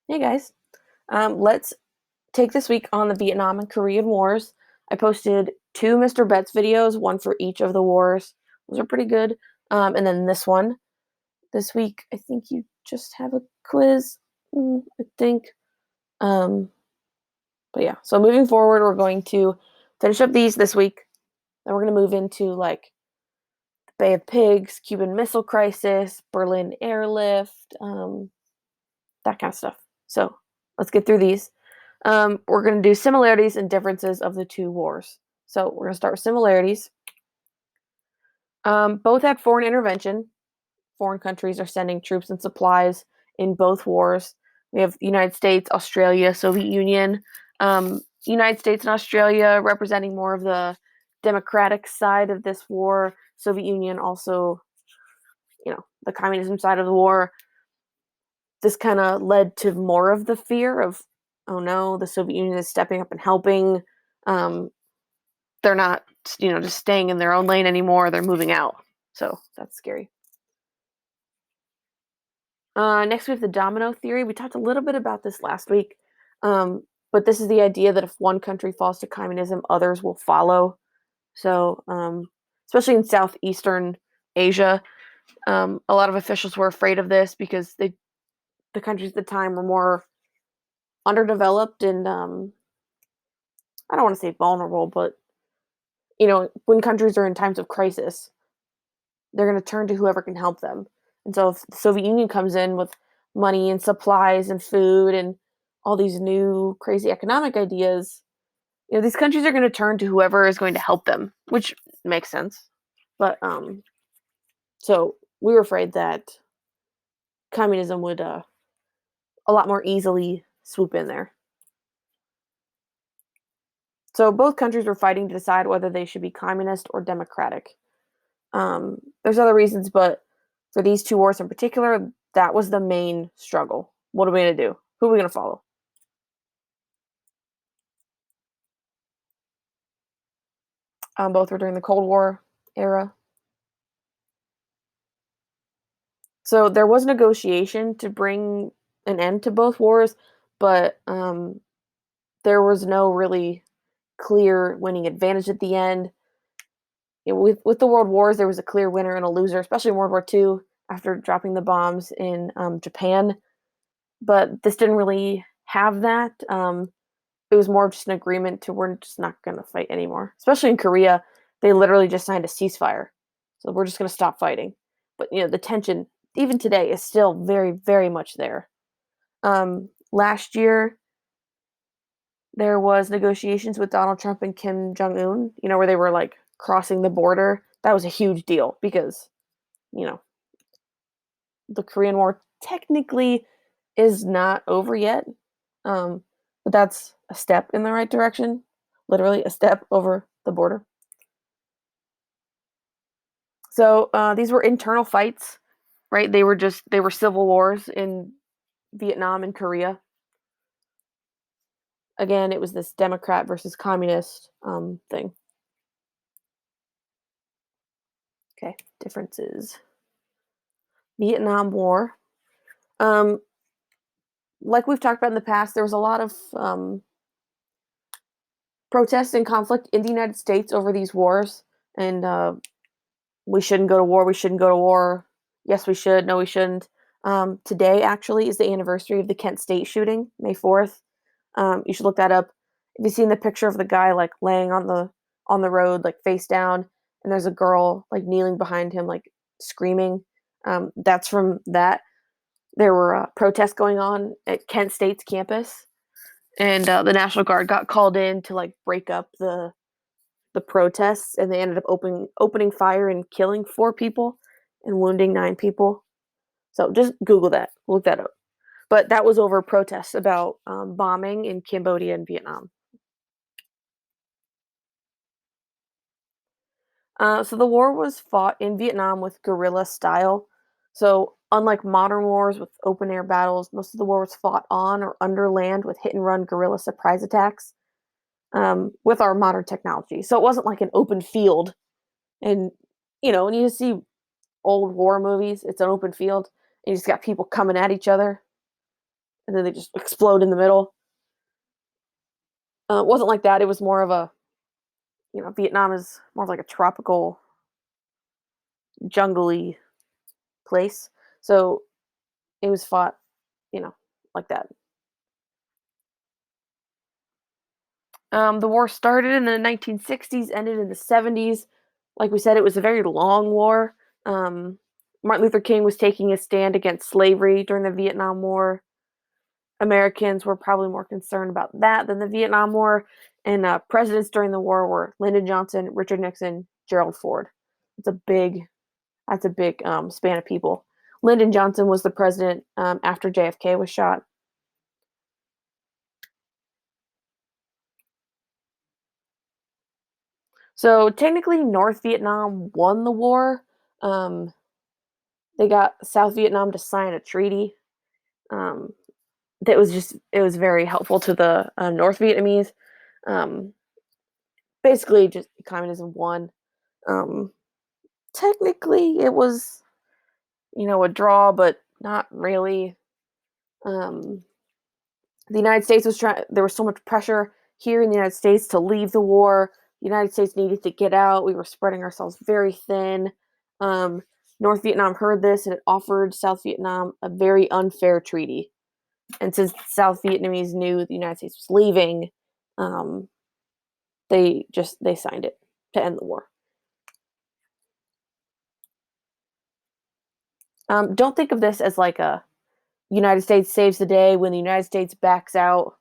Hey guys, let's take this week on the Vietnam and Korean Wars. I posted two Mr. Betts videos, one for each of the wars. Those are pretty good. And then this one this week, I think you just have a quiz. I think. Um, but yeah, so moving forward, we're going to finish up these this week. Then we're going to move into like the Bay of Pigs, Cuban Missile Crisis, Berlin Airlift, that kind of stuff. So let's get through these. We're going to do similarities and differences of the two wars. So we're going to start with similarities. Both had foreign intervention. Foreign countries are sending troops and supplies in both wars. We have the United States, Australia, Soviet Union. United States and Australia representing more of the democratic side of this war. Soviet Union also, the communism side of the war. This kind of led to more of the fear of, oh no, the Soviet Union is stepping up and helping. Um, they're not, just staying in their own lane anymore. They're moving out. So that's scary. Next, we have the domino theory. We talked a little bit about this last week, but this is the idea that if one country falls to communism, others will follow. So, especially in southeastern Asia, a lot of officials were afraid of this because the countries at the time were more underdeveloped and I don't want to say vulnerable, but when countries are in times of crisis, they're going to turn to whoever can help them. And so if the Soviet Union comes in with money and supplies and food and all these new crazy economic ideas, these countries are going to turn to whoever is going to help them, which makes sense. But so we were afraid that communism would a lot more easily swoop in there. So both countries were fighting to decide whether they should be communist or democratic. There's other reasons, but for these two wars in particular, that was the main struggle. What are we going to do? Who are we going to follow? Both were during the Cold War era. So there was negotiation to bring an end to both wars, but there was no really clear winning advantage at the end. With the world wars, there was a clear winner and a loser, especially in World War II after dropping the bombs in Japan. But this didn't really have that. It was more of just an agreement to we're just not going to fight anymore. Especially in Korea, they literally just signed a ceasefire, so we're just going to stop fighting. But the tension, even today, is still very, very much there. Last year, there was negotiations with Donald Trump and Kim Jong Un. Where they were like crossing the border. That was a huge deal because you know the Korean War technically is not over yet. Um, but that's a step in the right direction, literally a step over the border. So these were internal fights, right? They were civil wars in Vietnam and Korea. Again, it was this Democrat versus communist thing. Okay, differences. Vietnam War. Um, like we've talked about in the past, there was a lot of protests and conflict in the United States over these wars, and we shouldn't go to war. We shouldn't go to war. Yes, we should. No, we shouldn't. Today actually is the anniversary of the Kent State shooting, May 4th. You should look that up. Have you seen the picture of the guy like laying on the road, like face down, and there's a girl like kneeling behind him, like screaming? That's from that. There were protests going on at Kent State's campus, and the National Guard got called in to like break up the protests, and they ended up opening fire and killing 4 people and wounding 9 people. So just Google that, look that up. But that was over protests about bombing in Cambodia and Vietnam. So the war was fought in Vietnam with guerrilla style. So unlike modern wars with open air battles, most of the war was fought on or under land with hit and run guerrilla surprise attacks with our modern technology. So it wasn't like an open field. And when you see old war movies, it's an open field and you just got people coming at each other. and then they just explode in the middle. It wasn't like that. It was more of a, Vietnam is more of like a tropical, jungly place. So it was fought, you know, like that. The war started in the 1960s, ended in the 70s. Like we said, it was a very long war. Um, Martin Luther King was taking a stand against slavery during the Vietnam War. Americans were probably more concerned about that than the Vietnam War. And presidents during the war were Lyndon Johnson, Richard Nixon, Gerald Ford. It's a big, that's a big span of people. Lyndon Johnson was the president after JFK was shot. So technically, North Vietnam won the war. Um, they got South Vietnam to sign a treaty um, that was just it was very helpful to the North Vietnamese. Um, Basically, just communism won. Um, Technically, it was a draw, but not really. Um, the United States was trying. There was so much pressure here in the United States to leave the war. The United States needed to get out. We were spreading ourselves very thin. Um, North Vietnam heard this and it offered South Vietnam a very unfair treaty. And since South Vietnamese knew the United States was leaving, um, they signed it to end the war. Don't think of this as like a United States saves the day. When the United States backs out,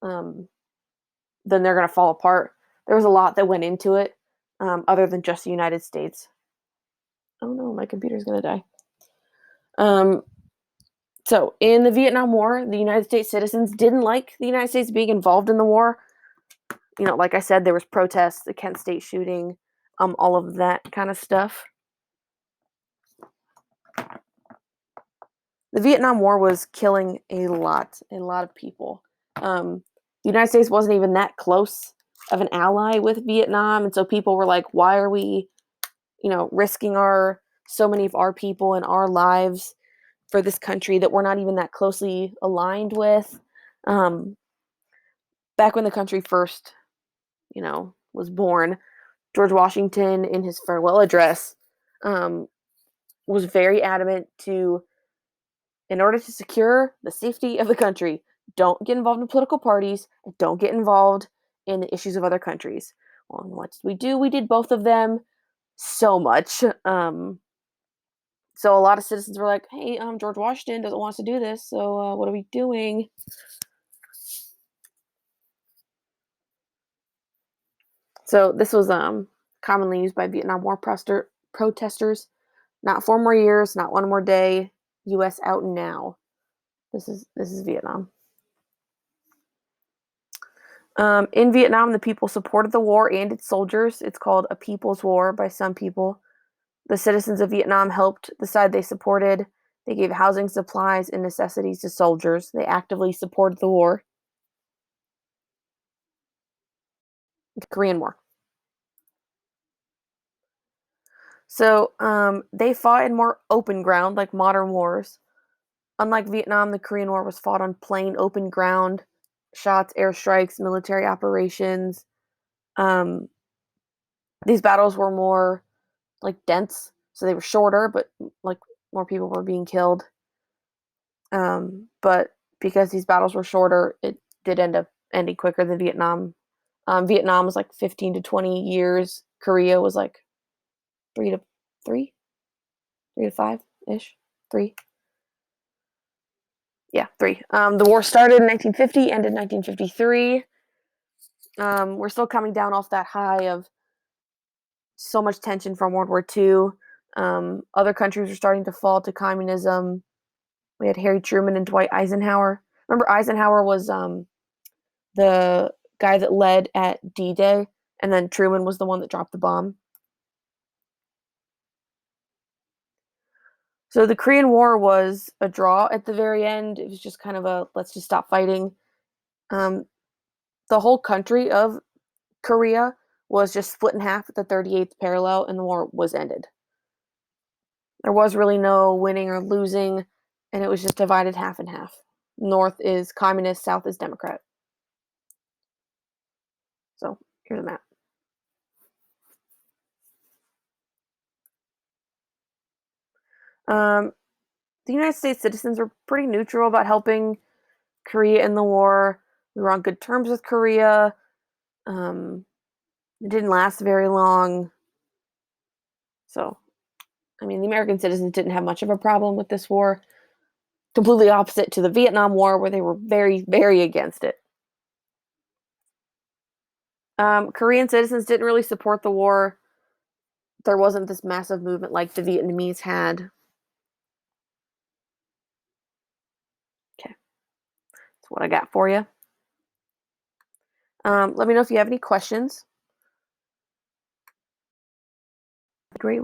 um, then they're going to fall apart. There was a lot that went into it, other than just the United States. Oh no, my computer's going to die. Um, so, in the Vietnam War, the United States citizens didn't like the United States being involved in the war. Like I said, there was protests, the Kent State shooting, all of that kind of stuff. The Vietnam War was killing a lot of people. The United States wasn't even that close of an ally with Vietnam, and so people were like, "Why are we, risking so many of our people and our lives for this country that we're not even that closely aligned with?" Um, Back when the country first, was born, George Washington, in his farewell address, um, was very adamant in order to secure the safety of the country, don't get involved in political parties, and don't get involved in the issues of other countries. Well, what did we do? We did both of them so much. So a lot of citizens were like, "Hey, George Washington doesn't want us to do this, so what are we doing?" So this was commonly used by Vietnam War protesters. Not 4 more years, not one more day. U.S. out now. This is Vietnam. In Vietnam, the people supported the war and its soldiers. It's called a people's war by some people. The citizens of Vietnam helped the side they supported. They gave housing, supplies, and necessities to soldiers. They actively supported the war. The Korean War. So they fought in more open ground, like modern wars. Unlike Vietnam, the Korean War was fought on plain, open ground, shots, airstrikes, military operations. Um, these battles were more like dense, so they were shorter, but like more people were being killed. But because these battles were shorter, it did end up ending quicker than Vietnam. Vietnam was like 15 to 20 years. Korea was like three to three, 3 to 5 ish, three. Yeah, three. The war started in 1950, ended in 1953. We're still coming down off that high of so much tension from World War II. Other countries were starting to fall to communism. We had Harry Truman and Dwight Eisenhower. Remember, Eisenhower was the guy that led at D-Day, and then Truman was the one that dropped the bomb. So the Korean War was a draw at the very end. It was just kind of a let's just stop fighting. Um, the whole country of Korea was just split in half at the 38th parallel, and the war was ended. There was really no winning or losing, and it was just divided half and half. North is communist, south is Democrat. So here's a map. Um, the United States citizens were pretty neutral about helping Korea in the war. We were on good terms with Korea. Um, it didn't last very long. So, I mean, the American citizens didn't have much of a problem with this war. Completely opposite to the Vietnam War, where they were very, very against it. Korean citizens didn't really support the war. There wasn't this massive movement like the Vietnamese had. Okay, that's what I got for you. Let me know if you have any questions. Great.